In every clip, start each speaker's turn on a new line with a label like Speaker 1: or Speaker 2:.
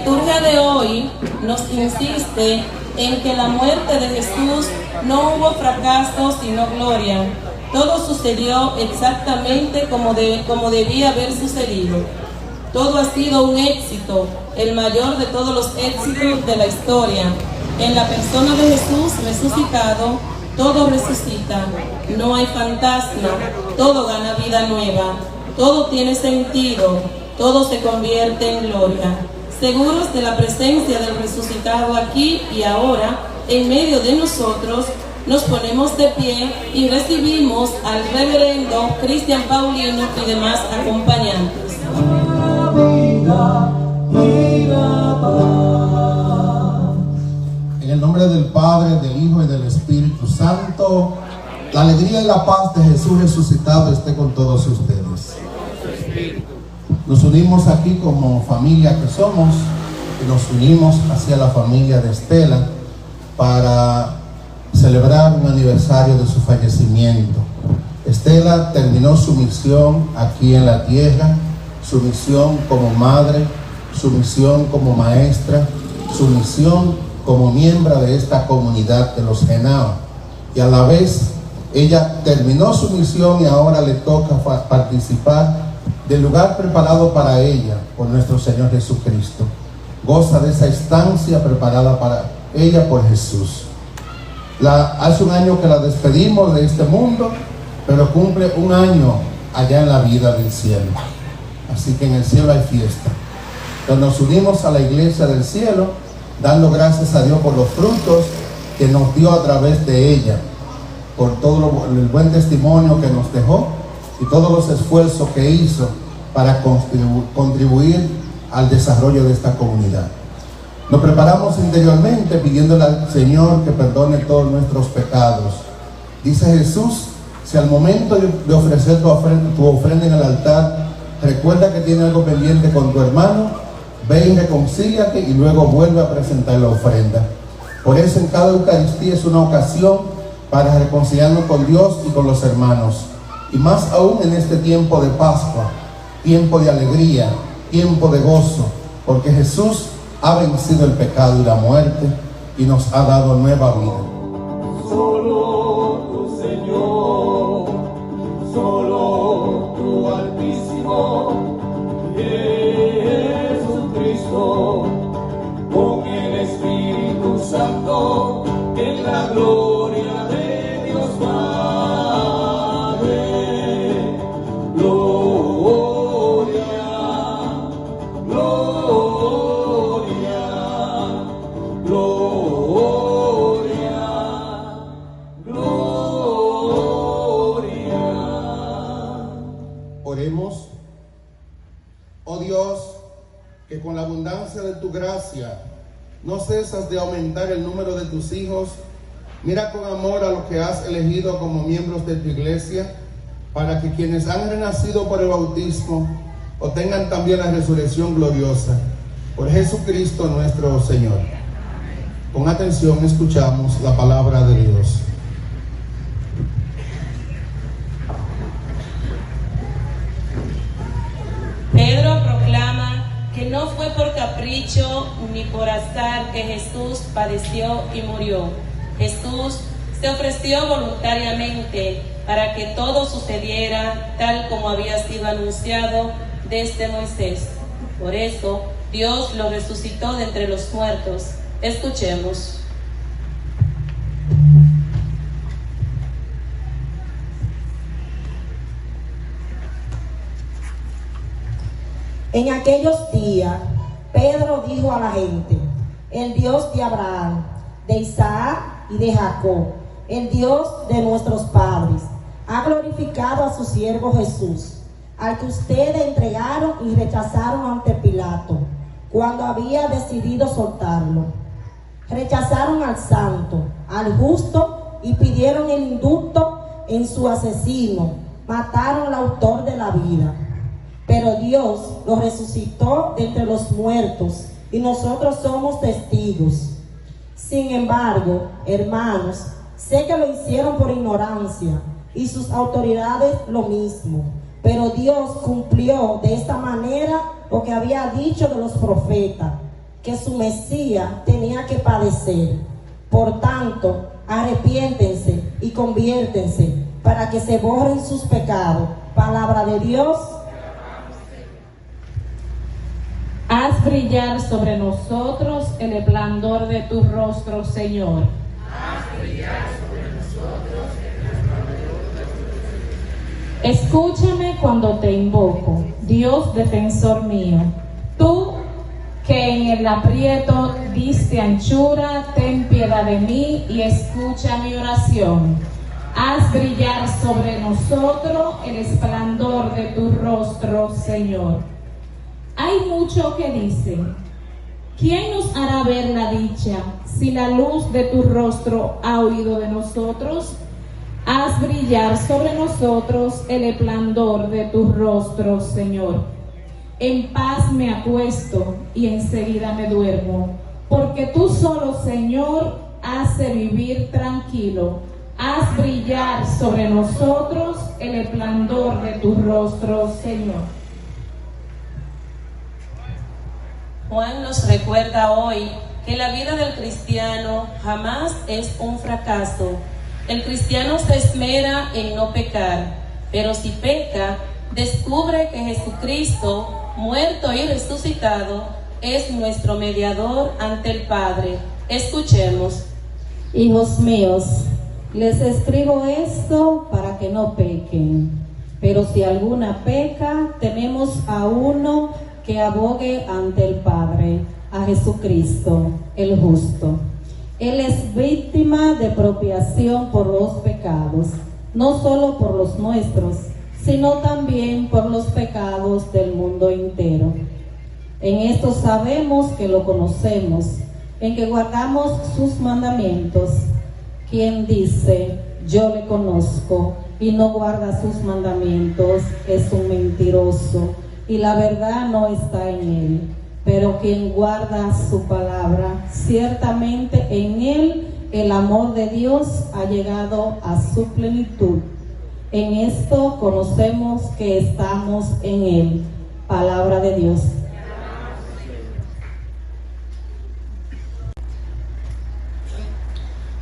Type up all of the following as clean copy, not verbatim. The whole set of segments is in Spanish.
Speaker 1: liturgia de hoy nos insiste en que la muerte de Jesús no hubo fracaso sino gloria. Todo sucedió exactamente como debía haber sucedido. Todo ha sido un éxito, el mayor de todos los éxitos de la historia. En la persona de Jesús resucitado, todo resucita. No hay fantasma, todo gana vida nueva. Todo tiene sentido, todo se convierte en gloria. Seguros de la presencia del resucitado aquí y ahora, en medio de nosotros, nos ponemos de pie y recibimos al reverendo Cristian Paulino y demás acompañantes.
Speaker 2: En el nombre del Padre, del Hijo y del Espíritu Santo, la alegría y la paz de Jesús resucitado esté con todos ustedes. Nos unimos aquí como familia que somos y nos unimos hacia la familia de Estela para celebrar un aniversario de su fallecimiento. Estela terminó su misión aquí en la tierra, su misión como madre, su misión como maestra, su misión como miembro de esta comunidad de los Henao. Y a la vez, ella terminó su misión y ahora le toca participar del lugar preparado para ella por nuestro Señor Jesucristo. Goza de esa estancia preparada para ella por Jesús. Hace un año que la despedimos de este mundo, pero cumple un año allá en la vida del cielo. Así que en el cielo hay fiesta. Entonces nos unimos a la iglesia del cielo, dando gracias a Dios por los frutos que nos dio a través de ella, por todo el buen testimonio que nos dejó y todos los esfuerzos que hizo para contribuir al desarrollo de esta comunidad. Nos preparamos interiormente pidiéndole al Señor que perdone todos nuestros pecados. Dice Jesús, si al momento de ofrecer tu ofrenda en el altar, recuerda que tiene algo pendiente con tu hermano, ve y reconcíliate y luego vuelve a presentar la ofrenda. Por eso en cada Eucaristía es una ocasión para reconciliarnos con Dios y con los hermanos. Y más aún en este tiempo de Pascua, tiempo de alegría, tiempo de gozo, porque Jesús ha vencido el pecado y la muerte y nos ha dado nueva vida.
Speaker 3: Solo tu Señor, solo tu Altísimo Jesucristo, con el Espíritu Santo, en la gloria de Dios Padre. Gloria, gloria, gloria, gloria.
Speaker 2: Oremos. Oh Dios, que con la abundancia de tu gracia no cesas de aumentar el número de tus hijos, mira con amor a los que has elegido como miembros de tu iglesia, para que quienes han renacido por el bautismo obtengan también la resurrección gloriosa. Por Jesucristo nuestro Señor. Con atención escuchamos la palabra de Dios.
Speaker 1: Pedro proclama que no fue por capricho ni por azar que Jesús padeció y murió. Jesús se ofreció voluntariamente para que todo sucediera tal como había sido anunciado desde Moisés. Por eso Dios lo resucitó de entre los muertos. Escuchemos.
Speaker 4: En aquellos días, Pedro dijo a la gente: el Dios de Abraham, de Isaac y de Jacob, el Dios de nuestros padres, ha glorificado a su siervo Jesús, al que ustedes entregaron y rechazaron ante Pilato, cuando había decidido soltarlo. Rechazaron al santo, al justo, y pidieron el indulto en su asesino. Mataron al autor de la vida. Pero Dios lo resucitó de entre los muertos, y nosotros somos testigos. Sin embargo, hermanos, sé que lo hicieron por ignorancia, y sus autoridades lo mismo. Pero Dios cumplió de esta manera lo que había dicho de los profetas. que su Mesías tenía que padecer. Por tanto, arrepiéntense y conviértense para que se borren sus pecados. Palabra de Dios.
Speaker 5: Haz brillar sobre nosotros el esplendor de tu rostro, Señor. Haz brillar sobre nosotros el esplendor de tu rostro. Escúchame cuando te invoco, Dios defensor mío. Tú que en el aprieto diste anchura, ten piedad de mí y escucha mi oración. Haz brillar sobre nosotros el esplendor de tu rostro, Señor. Hay mucho que dicen: ¿quién nos hará ver la dicha si la luz de tu rostro ha huido de nosotros? Haz brillar sobre nosotros el esplendor de tu rostro, Señor. En paz me acuesto y enseguida me duermo, porque tú solo, Señor, hace vivir tranquilo. Haz brillar sobre nosotros el esplendor de tu rostro, Señor.
Speaker 1: Juan nos recuerda hoy que la vida del cristiano jamás es un fracaso. El cristiano se esmera en no pecar, pero si peca, descubre que Jesucristo, muerto y resucitado, es nuestro mediador ante el Padre. Escuchemos.
Speaker 6: Hijos míos, les escribo esto para que no pequen. Pero si alguna peca, tenemos a uno que abogue ante el Padre, a Jesucristo, el justo. Él es víctima de expiación por los pecados, no solo por los nuestros, sino también por los pecados del mundo entero. En esto sabemos que lo conocemos, en que guardamos sus mandamientos. Quien dice, yo le conozco, y no guarda sus mandamientos, es un mentiroso, y la verdad no está en él. Pero quien guarda su palabra, ciertamente en él el amor de Dios ha llegado a su plenitud. En esto conocemos que estamos en él. Palabra de Dios.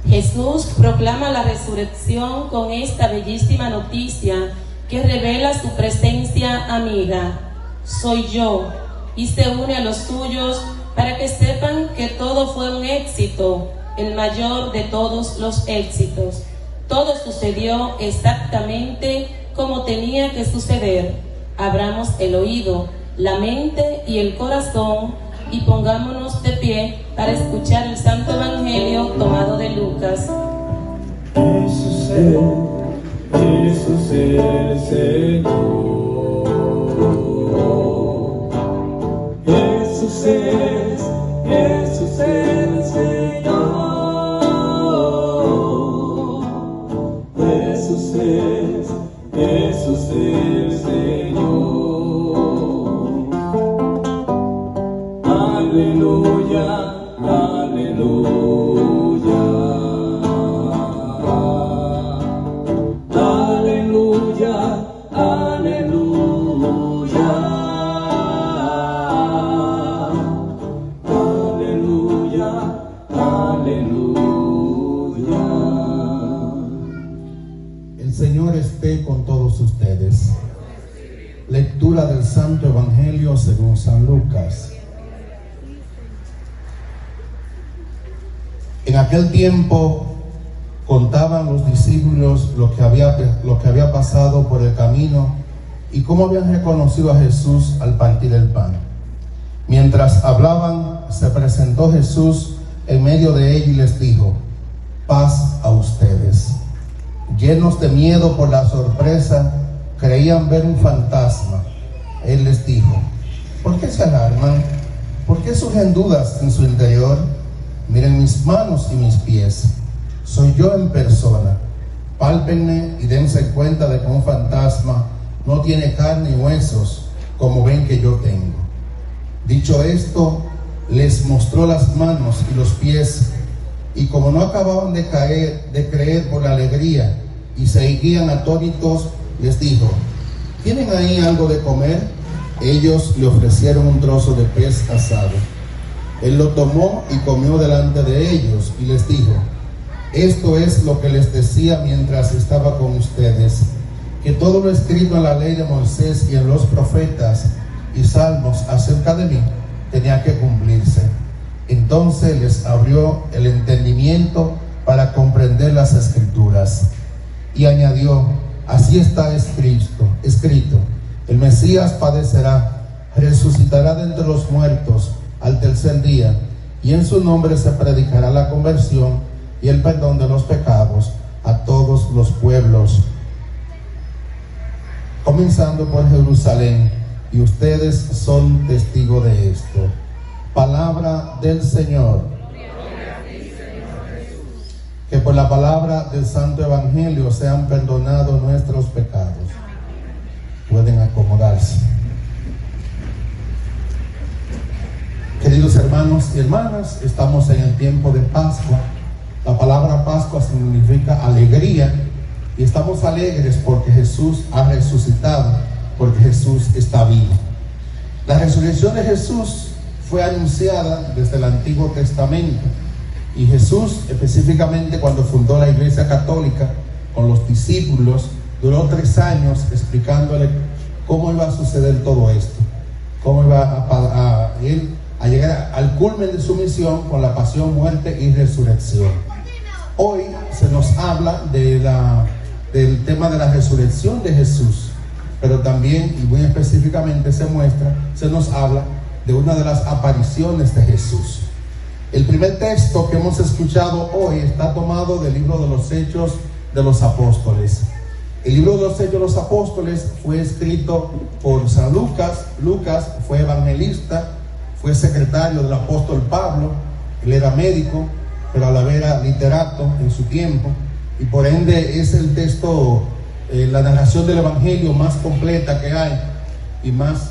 Speaker 1: Jesús proclama la resurrección con esta bellísima noticia que revela su presencia amiga. Soy yo, y se une a los suyos para que sepan que todo fue un éxito, el mayor de todos los éxitos. Todo sucedió exactamente como tenía que suceder. Abramos el oído, la mente y el corazón y pongámonos de pie para escuchar el Santo Evangelio tomado de Lucas.
Speaker 3: Jesús es el Señor. Jesús es el Señor. Jesús es el Señor. Aleluya, aleluya. Aleluya, aleluya. Aleluya, aleluya.
Speaker 2: El Señor esté con todos ustedes. Lectura del Santo Evangelio según San Lucas. En aquel tiempo contaban los discípulos lo que había pasado por el camino y cómo habían reconocido a Jesús al partir el pan. Mientras hablaban, se presentó Jesús en medio de ellos y les dijo: paz a ustedes. Llenos de miedo por la sorpresa, creían ver un fantasma. Él les dijo: ¿por qué se alarman? ¿Por qué surgen dudas en su interior? Miren mis manos y mis pies. Soy yo en persona. Pálpenme y dense cuenta de que un fantasma no tiene carne y huesos, como ven que yo tengo. Dicho esto, les mostró las manos y los pies, y como no acababan de creer por la alegría y seguían atónitos, les dijo: ¿tienen ahí algo de comer? Ellos le ofrecieron un trozo de pez asado. Él lo tomó y comió delante de ellos y les dijo: esto es lo que les decía mientras estaba con ustedes, que todo lo escrito en la ley de Moisés y en los profetas y salmos acerca de mí tenía que cumplirse. Entonces les abrió el entendimiento para comprender las escrituras. Y añadió: así está escrito, el Mesías padecerá, resucitará de entre los muertos al tercer día, y en su nombre se predicará la conversión y el perdón de los pecados a todos los pueblos, comenzando por Jerusalén, y ustedes son testigos de esto. Palabra del Señor. Que por la palabra del Santo Evangelio sean perdonados nuestros pecados. Pueden acomodarse. Queridos hermanos y hermanas, estamos en el tiempo de Pascua. La palabra Pascua significa alegría, y estamos alegres porque Jesús ha resucitado, porque Jesús está vivo. La resurrección de Jesús fue anunciada desde el Antiguo Testamento, y Jesús, específicamente cuando fundó la Iglesia Católica con los discípulos, duró 3 años explicándole cómo iba a suceder todo esto, cómo iba a llegar al culmen de su misión con la pasión, muerte y resurrección. Hoy se nos habla del tema de la resurrección de Jesús, pero también, y muy específicamente se nos habla de una de las apariciones de Jesús. El primer texto que hemos escuchado hoy está tomado del libro de los Hechos de los Apóstoles. El libro de los Hechos de los Apóstoles fue escrito por San Lucas. Lucas fue evangelista, fue secretario del apóstol Pablo. Él era médico, pero a la vez era literato en su tiempo, y por ende es el texto, la narración del evangelio más completa que hay y más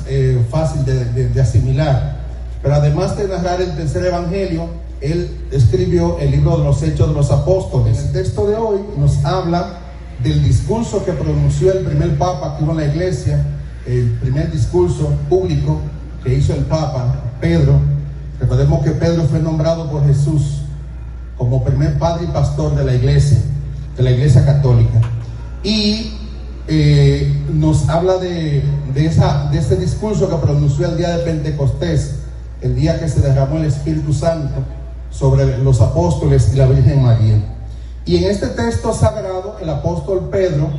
Speaker 2: fácil de asimilar. Pero además de narrar el tercer evangelio, él escribió el libro de los Hechos de los Apóstoles. El texto de hoy nos habla del discurso que pronunció el primer papa que hubo en la iglesia, el primer discurso público que hizo el papa, Pedro. Recordemos que Pedro fue nombrado por Jesús como primer padre y pastor de la iglesia católica. Y nos habla de ese discurso que pronunció el día de Pentecostés, el día que se derramó el Espíritu Santo sobre los apóstoles y la Virgen María. Y en este texto sagrado, el apóstol Pedro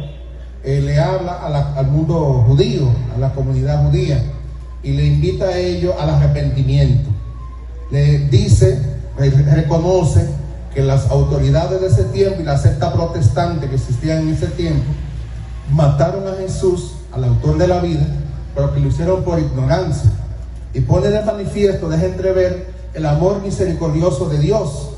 Speaker 2: le habla al mundo judío, a la comunidad judía, y le invita a ellos al arrepentimiento. Le dice, reconoce que las autoridades de ese tiempo y la secta protestante que existía en ese tiempo mataron a Jesús, al autor de la vida, pero que lo hicieron por ignorancia, y pone de manifiesto, deja entrever el amor misericordioso de Dios,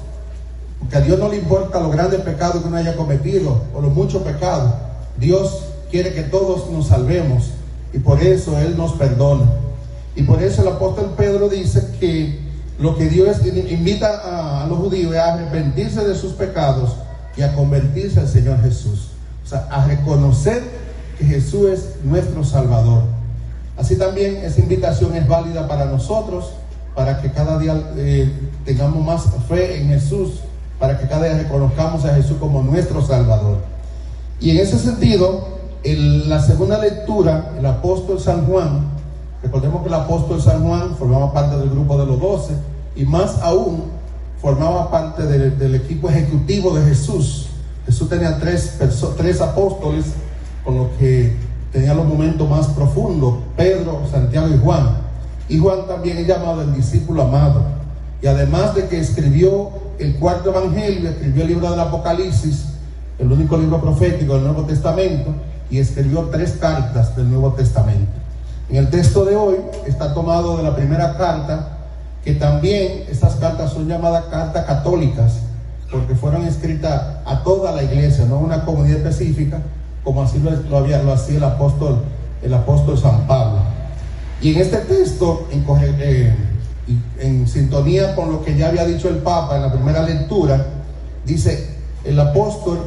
Speaker 2: porque a Dios no le importa los grandes pecados que uno haya cometido o los muchos pecados. Dios quiere que todos nos salvemos, y por eso Él nos perdona. Y por eso el apóstol Pedro dice que lo que Dios invita a los judíos es a arrepentirse de sus pecados y a convertirse al Señor Jesús. O sea, a reconocer que Jesús es nuestro Salvador. Así también esa invitación es válida para nosotros, para que cada día tengamos más fe en Jesús, para que cada día reconozcamos a Jesús como nuestro Salvador. Y en ese sentido, en la segunda lectura, el apóstol San Juan, recordemos que el apóstol San Juan formaba parte del grupo de los 12, y más aún formaba parte del equipo ejecutivo de Jesús. Jesús tenía tres apóstoles con los que tenía los momentos más profundos: Pedro, Santiago y Juan. Y Juan también es llamado el discípulo amado. Y además de que escribió el cuarto evangelio, escribió el libro del Apocalipsis, el único libro profético del Nuevo Testamento, y escribió 3 cartas del Nuevo Testamento. En el texto de hoy está tomado de la primera carta, que también estas cartas son llamadas cartas católicas, porque fueron escritas a toda la iglesia, no a una comunidad específica, como así lo hacía el apóstol San Pablo. Y en este texto, en sintonía con lo que ya había dicho el Papa en la primera lectura, dice, el apóstol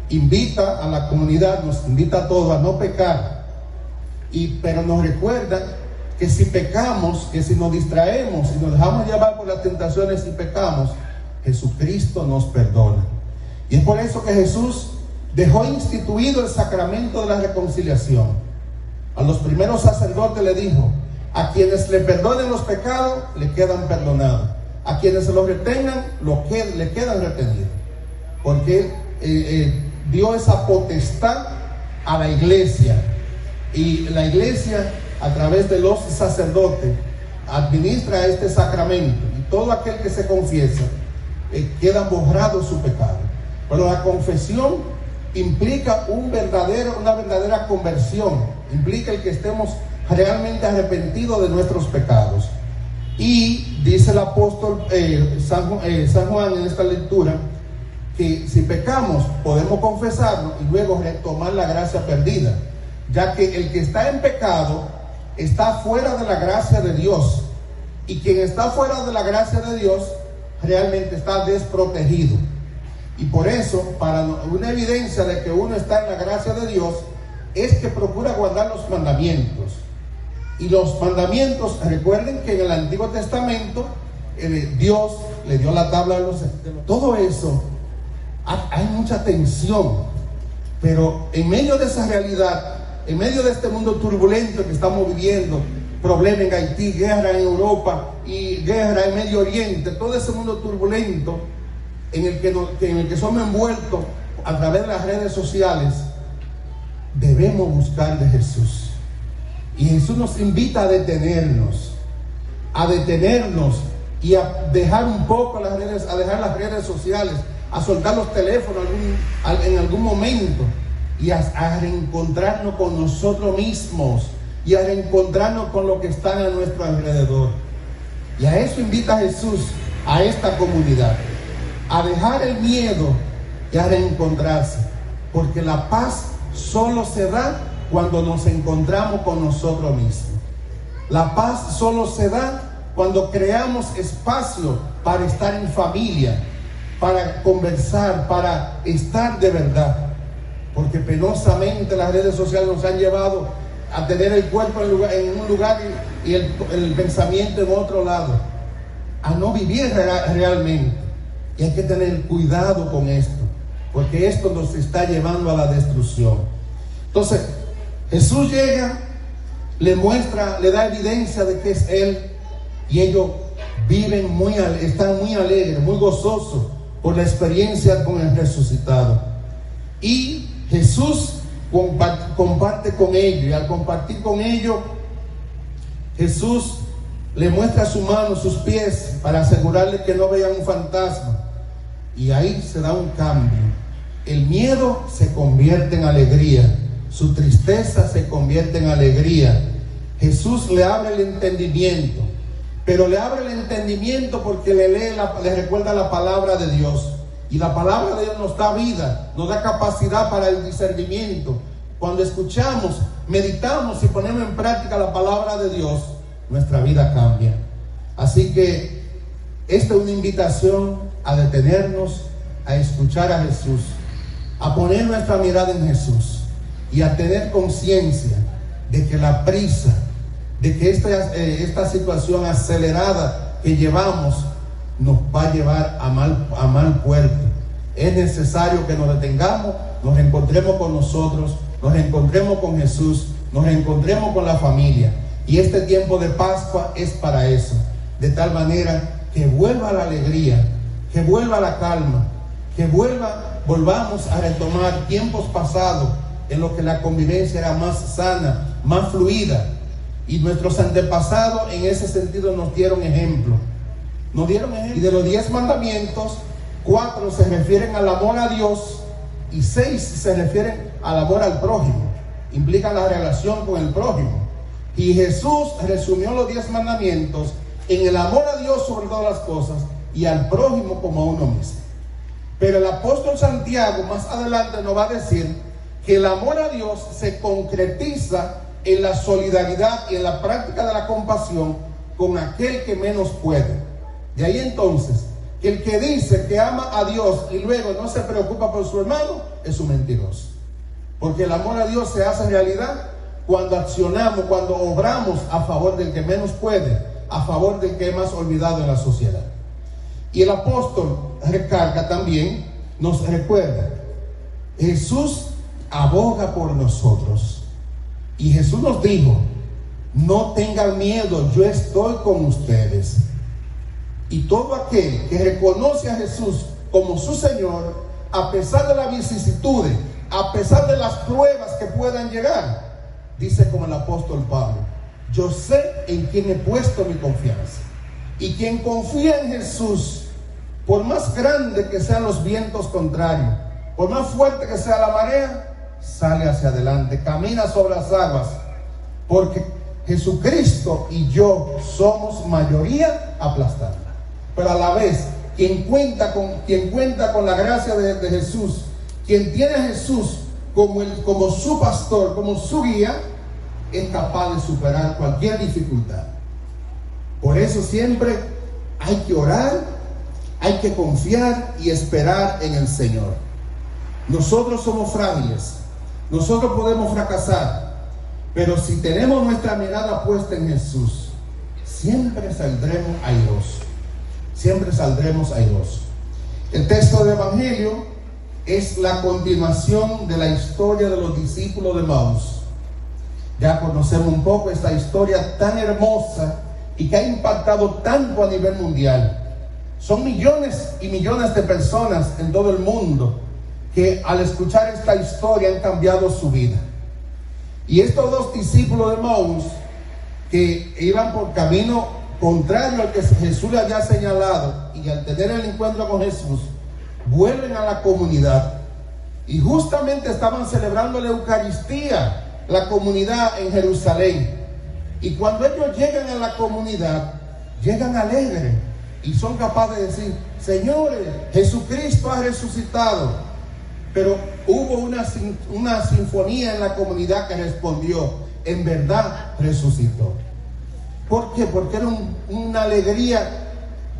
Speaker 2: invita a la comunidad, nos invita a todos a no pecar, pero nos recuerda que si pecamos, que si nos distraemos, si nos dejamos llevar por las tentaciones y pecamos, Jesucristo nos perdona. Y es por eso que Jesús dejó instituido el sacramento de la reconciliación. A los primeros sacerdotes le dijo: a quienes le perdonen los pecados, le quedan perdonados. A quienes se los retengan, le quedan retenidos. Porque dio esa potestad a la iglesia. Y la iglesia, a través de los sacerdotes, administra este sacramento. Y todo aquel que se confiesa, queda borrado su pecado. Pero la confesión implica una verdadera conversión. Implica el que estemos realmente arrepentidos de nuestros pecados. Y dice el apóstol San Juan en esta lectura, que si pecamos podemos confesarlo y luego retomar la gracia perdida, ya que el que está en pecado está fuera de la gracia de Dios, y quien está fuera de la gracia de Dios realmente está desprotegido. Y por eso, para una evidencia de que uno está en la gracia de Dios, es que procura guardar los mandamientos. Y los mandamientos, recuerden que en el Antiguo Testamento Dios le dio la tabla de los... Todo eso, hay mucha tensión, pero en medio de esa realidad, en medio de este mundo turbulento que estamos viviendo, problema en Haití, guerra en Europa y guerra en Medio Oriente, todo ese mundo turbulento en el que somos envueltos a través de las redes sociales, debemos buscar de Jesús. Y Jesús nos invita a detenernos y a dejar un poco las redes, a dejar las redes sociales, a soltar los teléfonos en algún momento, y a reencontrarnos con nosotros mismos y a reencontrarnos con lo que está a nuestro alrededor. Y a eso invita Jesús a esta comunidad, a dejar el miedo y a reencontrarse, porque la paz solo se da cuando nos encontramos con nosotros mismos. La paz solo se da cuando creamos espacio para estar en familia, para conversar, para estar de verdad. Porque penosamente las redes sociales nos han llevado a tener el cuerpo en un lugar y el pensamiento en otro lado, a no vivir realmente. Y hay que tener cuidado con esto, porque esto nos está llevando a la destrucción. Entonces Jesús llega, le da evidencia de que es Él, y ellos están muy alegres, muy gozosos por la experiencia con el resucitado. Y Jesús comparte con ellos, y al compartir con ellos, Jesús le muestra su mano, sus pies, para asegurarle que no vean un fantasma. Y ahí se da un cambio. El miedo se convierte en alegría, su tristeza se convierte en alegría. Jesús le abre el entendimiento, pero le abre el entendimiento porque le recuerda la palabra de Dios. Y la palabra de Dios nos da vida, nos da capacidad para el discernimiento. Cuando escuchamos, meditamos y ponemos en práctica la palabra de Dios, nuestra vida cambia. Así que esta es una invitación a detenernos, a escuchar a Jesús, a poner nuestra mirada en Jesús y a tener conciencia de que la prisa, de que esta situación acelerada que llevamos nos va a llevar a mal puerto. Es necesario que nos detengamos, nos reencontremos con nosotros, nos reencontremos con Jesús, nos reencontremos con la familia. Y este tiempo de Pascua es para eso, de tal manera que vuelva la alegría, que vuelva la calma, que volvamos a retomar tiempos pasados en los que la convivencia era más sana, más fluida. Y nuestros antepasados en ese sentido nos dieron ejemplo. Y de los 10 mandamientos, 4 se refieren al amor a Dios y 6 se refieren al amor al prójimo. Implican la relación con el prójimo. Y Jesús resumió los 10 mandamientos en el amor a Dios sobre todas las cosas y al prójimo como a uno mismo. Pero el apóstol Santiago más adelante nos va a decir que el amor a Dios se concretiza en la solidaridad y en la práctica de la compasión con aquel que menos puede. De ahí entonces, que el que dice que ama a Dios y luego no se preocupa por su hermano, es un mentiroso. Porque el amor a Dios se hace realidad cuando accionamos, cuando obramos a favor del que menos puede, a favor del que es más olvidado en la sociedad. Y el apóstol recarga también, nos recuerda, Jesús aboga por nosotros. Y Jesús nos dijo, no tengan miedo, yo estoy con ustedes. Y todo aquel que reconoce a Jesús como su Señor, a pesar de las vicisitudes, a pesar de las pruebas que puedan llegar, dice como el apóstol Pablo, yo sé en quién he puesto mi confianza. Y quien confía en Jesús, por más grande que sean los vientos contrarios, por más fuerte que sea la marea, sale hacia adelante, camina sobre las aguas, porque Jesucristo y yo somos mayoría aplastada. Pero a la vez, quien cuenta con la gracia de Jesús, quien tiene a Jesús como su pastor, como su guía, es capaz de superar cualquier dificultad. Por eso siempre hay que orar, hay que confiar y esperar en el Señor. Nosotros somos frágiles, nosotros podemos fracasar, pero si tenemos nuestra mirada puesta en Jesús, siempre saldremos airosos. Siempre saldremos airosos. El texto del Evangelio es la continuación de la historia de los discípulos de Emaús. Ya conocemos un poco esta historia tan hermosa y que ha impactado tanto a nivel mundial. Son millones y millones de personas en todo el mundo que al escuchar esta historia han cambiado su vida. Y estos dos discípulos de Emaús que iban por camino contrario al que Jesús le había señalado, y al tener el encuentro con Jesús, vuelven a la comunidad. Y justamente estaban celebrando la Eucaristía, la comunidad en Jerusalén. Y cuando ellos llegan a la comunidad, llegan alegres y son capaces de decir, señores, Jesucristo ha resucitado. Pero hubo una sinfonía en la comunidad que respondió, en verdad resucitó. ¿Por qué? Porque era una alegría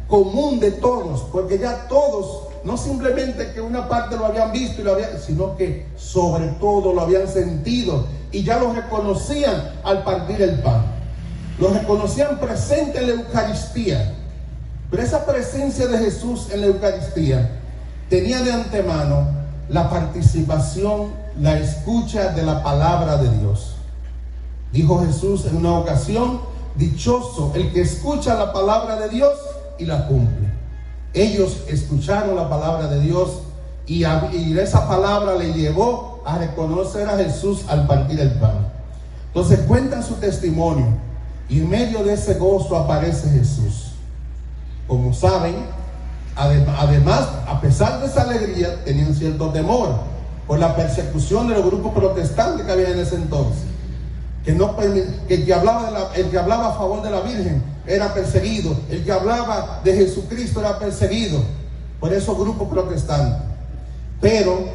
Speaker 2: común de todos, porque ya todos, no simplemente que una parte lo habían visto, sino que sobre todo lo habían sentido y ya lo reconocían al partir el pan. Lo reconocían presente en la Eucaristía. Pero esa presencia de Jesús en la Eucaristía tenía de antemano la participación, la escucha de la palabra de Dios. Dijo Jesús en una ocasión, dichoso el que escucha la palabra de Dios y la cumple. Ellos escucharon la palabra de Dios y esa palabra le llevó a reconocer a Jesús al partir el pan. Entonces cuentan su testimonio y en medio de ese gozo aparece Jesús. Como saben, además, a pesar de esa alegría, tenían cierto temor por la persecución de los grupos protestantes que había en ese entonces. El que hablaba a favor de la Virgen era perseguido, el que hablaba de Jesucristo era perseguido por esos grupos protestantes. Pero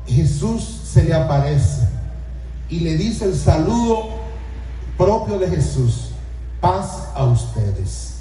Speaker 2: Jesús se le aparece y le dice el saludo propio de Jesús: paz a ustedes.